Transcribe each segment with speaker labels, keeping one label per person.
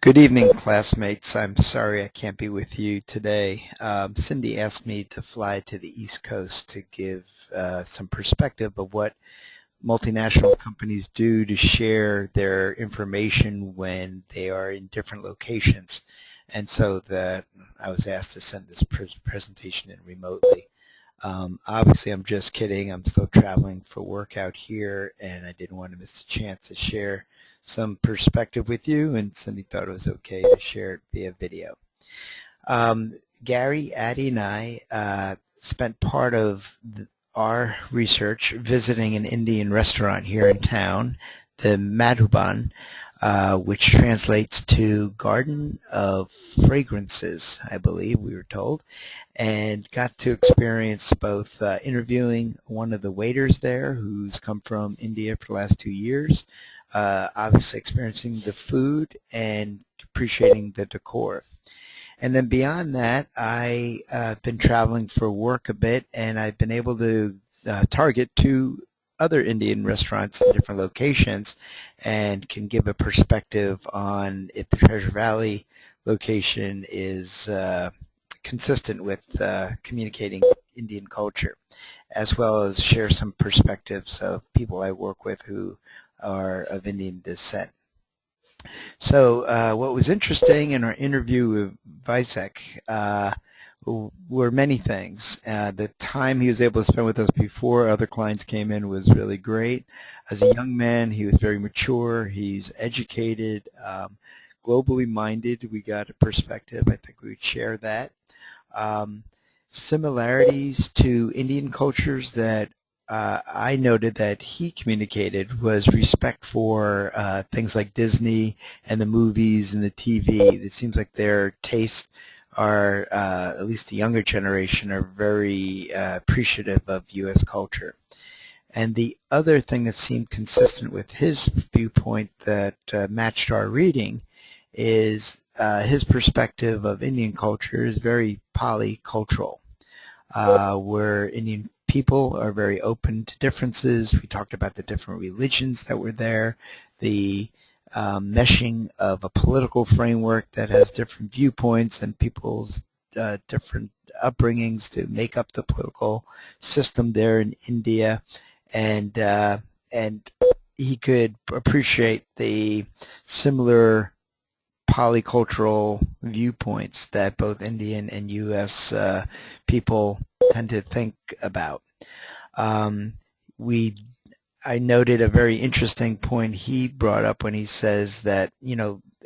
Speaker 1: Good evening, classmates. I'm sorry I can't be with you today. Cindy asked me to fly to the East Coast to give some perspective of what multinational companies do to share their information when they are in different locations. And so that I was asked to send this presentation in remotely. Obviously, I'm just kidding. I'm still traveling for work out here, and I didn't want to miss the chance to share some perspective with you, and Cindy thought it was okay to share it via video. Gary, Addie, and I spent part of our research visiting an Indian restaurant here in town, the Madhuban, which translates to Garden of Fragrances, I believe we were told, and got to experience both interviewing one of the waiters there who's come from India for the last 2 years, obviously experiencing the food and appreciating the decor. And then beyond that, I've been traveling for work a bit, and I've been able to target 2 other Indian restaurants in different locations and can give a perspective on if the Treasure Valley location is consistent with communicating Indian culture, as well as share some perspectives of people I work with who are of Indian descent. So what was interesting in our interview with Visek were many things. The time he was able to spend with us before other clients came in was really great. As a young man, he was very mature. He's educated, globally minded. We got a perspective. I think we would share that. Similarities to Indian cultures that I noted that he communicated was respect for things like Disney and the movies and the TV. It seems like their tastes are, at least the younger generation, are very appreciative of U.S. culture. And the other thing that seemed consistent with his viewpoint that matched our reading is his perspective of Indian culture is very polycultural, where Indian people are very open to differences. We talked about the different religions that were there, the meshing of a political framework that has different viewpoints and people's different upbringings to make up the political system there in India, and he could appreciate the similar polycultural viewpoints that both Indian and U.S. People tend to think about. I noted a very interesting point he brought up when he says that,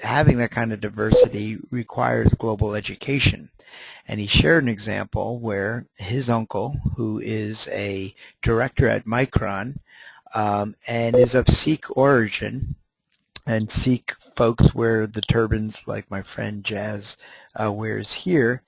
Speaker 1: having that kind of diversity requires global education. And he shared an example where his uncle, who is a director at Micron, and is of Sikh origin, and Sikh folks wear the turbans like my friend Jazz wears here.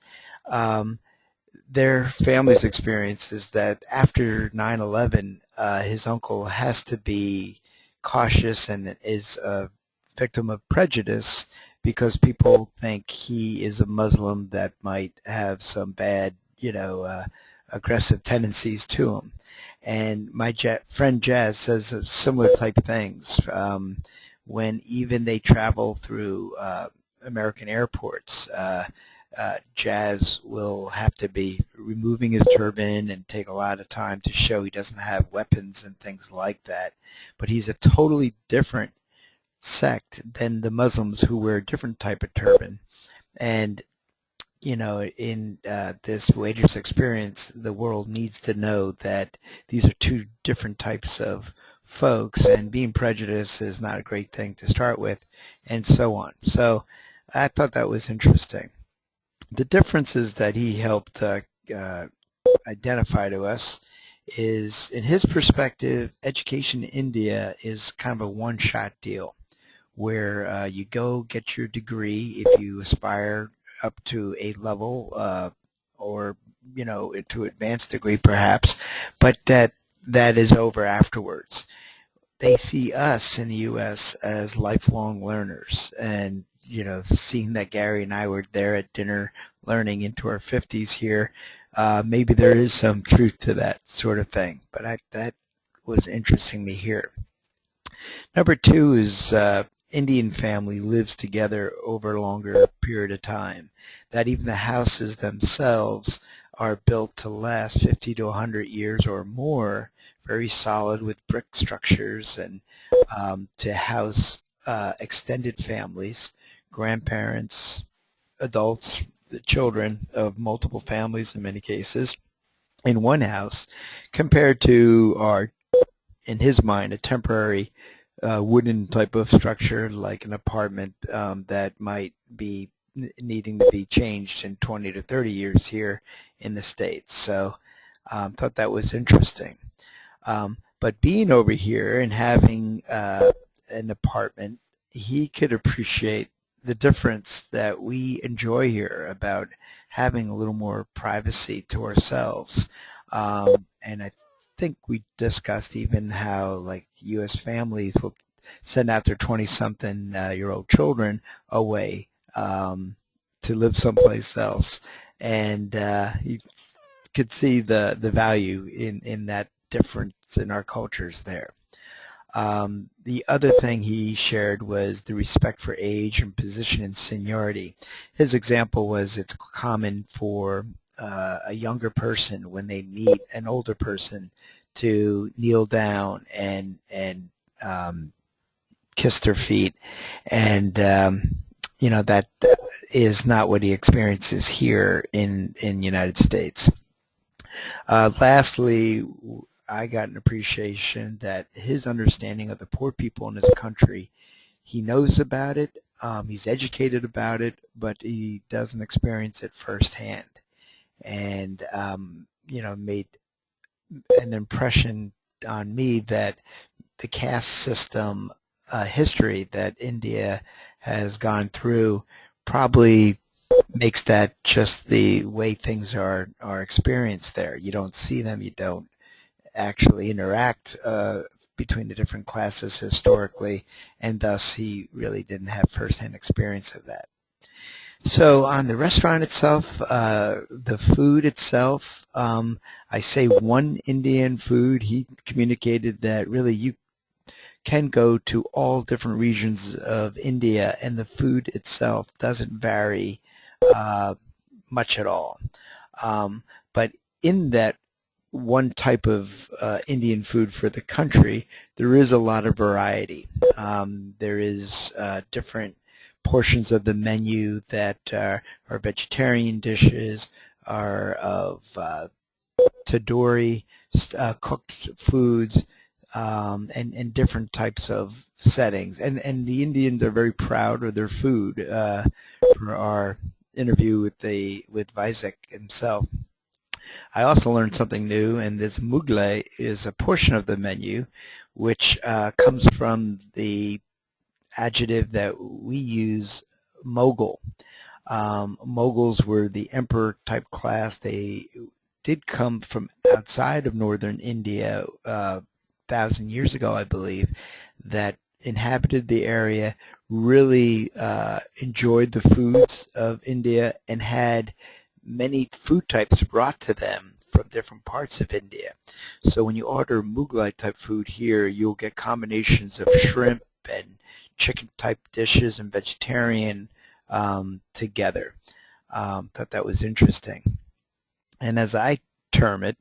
Speaker 1: Their family's experience is that after 9/11, his uncle has to be cautious and is a victim of prejudice because people think he is a Muslim that might have some bad, aggressive tendencies to him. And my friend Jazz says similar type things. When even they travel through American airports, Jazz will have to be removing his turban and take a lot of time to show he doesn't have weapons and things like that. But he's a totally different sect than the Muslims who wear a different type of turban. And, in this waiter's experience, the world needs to know that these are 2 different types of folks, and being prejudiced is not a great thing to start with, and so on. So I thought that was interesting. The differences that he helped identify to us is, in his perspective, education in India is kind of a one-shot deal where you go get your degree if you aspire up to a level or, to advanced degree perhaps, but that is over afterwards. They see us in the U.S. as lifelong learners, and seeing that Gary and I were there at dinner learning into our 50s here, maybe there is some truth to that sort of thing. But that was interesting to hear. Number 2 is Indian family lives together over a longer period of time, that even the houses themselves are built to last 50 to 100 years or more, very solid with brick structures, and to house extended families, grandparents, adults, the children of multiple families in many cases, in one house, compared to our, in his mind, a temporary wooden type of structure like an apartment that might be needing to be changed in 20 to 30 years here in the States. So thought that was interesting. But being over here and having an apartment, he could appreciate the difference that we enjoy here about having a little more privacy to ourselves. And I think we discussed even how like U.S. families will send out their 20-something year old children away to live someplace else. And you could see the value in that difference in our cultures there. The other thing he shared was the respect for age and position and seniority. His example was it's common for a younger person when they meet an older person to kneel down and kiss their feet, and that is not what he experiences here in the United States. Lastly, I got an appreciation that his understanding of the poor people in his country, he knows about it, he's educated about it, but he doesn't experience it firsthand. And, made an impression on me that the caste system history that India has gone through probably makes that just the way things are experienced there. You don't see them, you don't actually interact between the different classes historically, and thus he really didn't have firsthand experience of that. So on the restaurant itself, the food itself, I say one Indian food. He communicated that really you can go to all different regions of India, and the food itself doesn't vary much at all. But in that one type of Indian food for the country, there is a lot of variety. There is different portions of the menu that are vegetarian dishes, are of tandoori cooked foods, and different types of settings. And the Indians are very proud of their food. For our interview with Vizek himself, I also learned something new, and this Mughlai is a portion of the menu which comes from the adjective that we use, Mughal. Mughals were the emperor-type class. They did come from outside of northern India 1,000 years ago, I believe, that inhabited the area, really enjoyed the foods of India, and had many food types brought to them from different parts of India. So when you order Mughlai type food here, you'll get combinations of shrimp and chicken type dishes and vegetarian together. Thought that was interesting. And as I term it,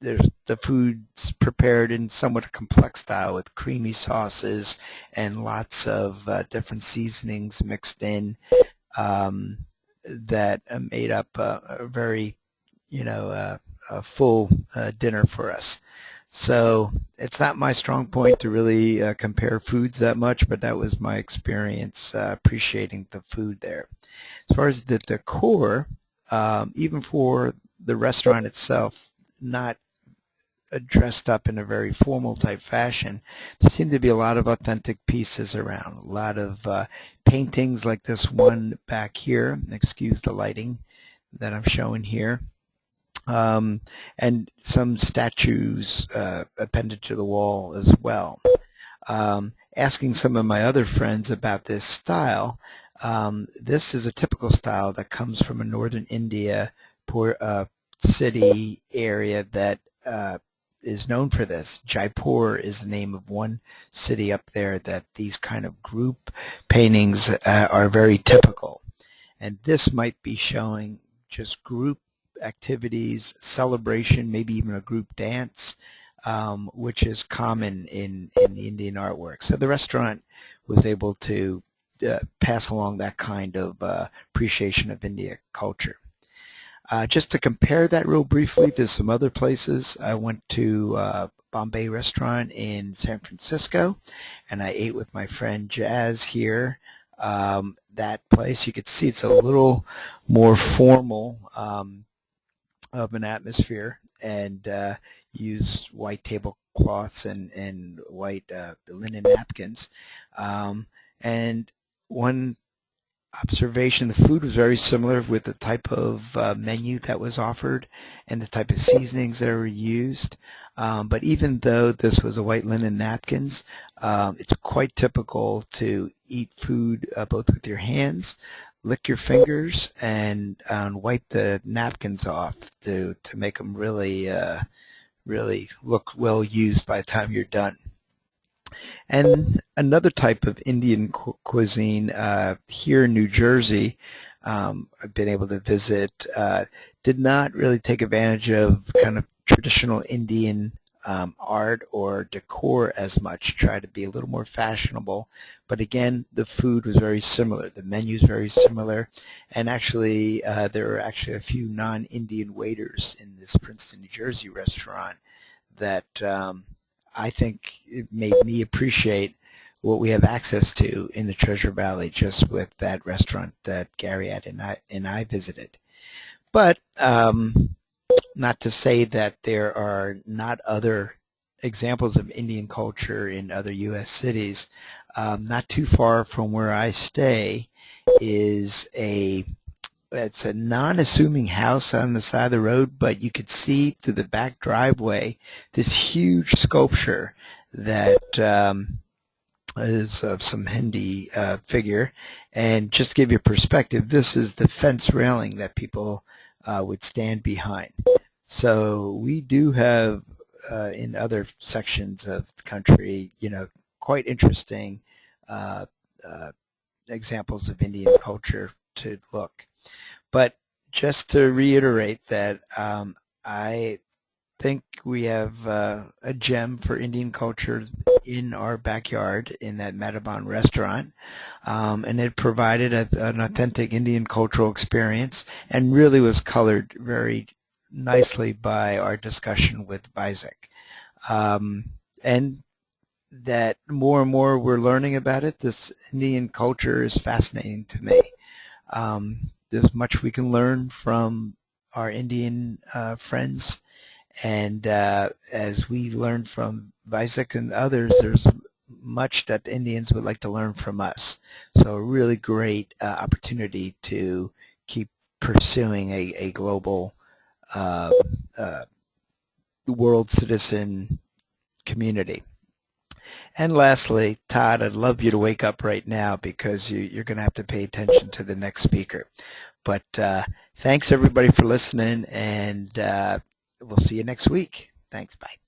Speaker 1: there's the food's prepared in somewhat a complex style with creamy sauces and lots of different seasonings mixed in that made up a very, a full dinner for us. So it's not my strong point to really compare foods that much, but that was my experience appreciating the food there. As far as the decor, even for the restaurant itself, not dressed up in a very formal type fashion, there seemed to be a lot of authentic pieces around, a lot of paintings like this one back here. Excuse the lighting that I'm showing here. And some statues appended to the wall as well. Asking some of my other friends about this style, this is a typical style that comes from a northern India city area that is known for this. Jaipur is the name of one city up there that these kind of group paintings are very typical. And this might be showing just group activities, celebration, maybe even a group dance, which is common in the Indian artwork. So the restaurant was able to pass along that kind of appreciation of India culture. Just to compare that real briefly to some other places, I went to Bombay Restaurant in San Francisco, and I ate with my friend Jazz here. That place, you could see it's a little more formal of an atmosphere, and use white tablecloths and white linen napkins. And one observation, the food was very similar with the type of menu that was offered and the type of seasonings that were used. But even though this was a white linen napkins, it's quite typical to eat food both with your hands, lick your fingers, and wipe the napkins off to make them really really look well used by the time you're done. And another type of Indian cuisine here in New Jersey, I've been able to visit, did not really take advantage of kind of traditional Indian art or decor as much, try to be a little more fashionable. But again, the food was very similar. The menu is very similar. And actually, there were actually a few non-Indian waiters in this Princeton, New Jersey restaurant that I think it made me appreciate what we have access to in the Treasure Valley just with that restaurant that Gary had and I visited. But not to say that there are not other examples of Indian culture in other U.S. cities. Not too far from where I stay is it's a non-assuming house on the side of the road, but you could see through the back driveway this huge sculpture that is of some Hindi figure. And just to give you a perspective, this is the fence railing that people would stand behind. So we do have in other sections of the country, quite interesting examples of Indian culture to look. But just to reiterate that I think we have a gem for Indian culture in our backyard in that Madhaban restaurant, and it provided an authentic Indian cultural experience and really was colored very nicely by our discussion with Isaac. And that more and more we're learning about it, this Indian culture is fascinating to me. There's much we can learn from our Indian friends, and as we learn from Isaac and others, there's much that the Indians would like to learn from us. So a really great opportunity to keep pursuing a global world citizen community. And lastly, Todd, I'd love you to wake up right now because you're going to have to pay attention to the next speaker. But thanks everybody for listening, and we'll see you next week. Thanks. Bye.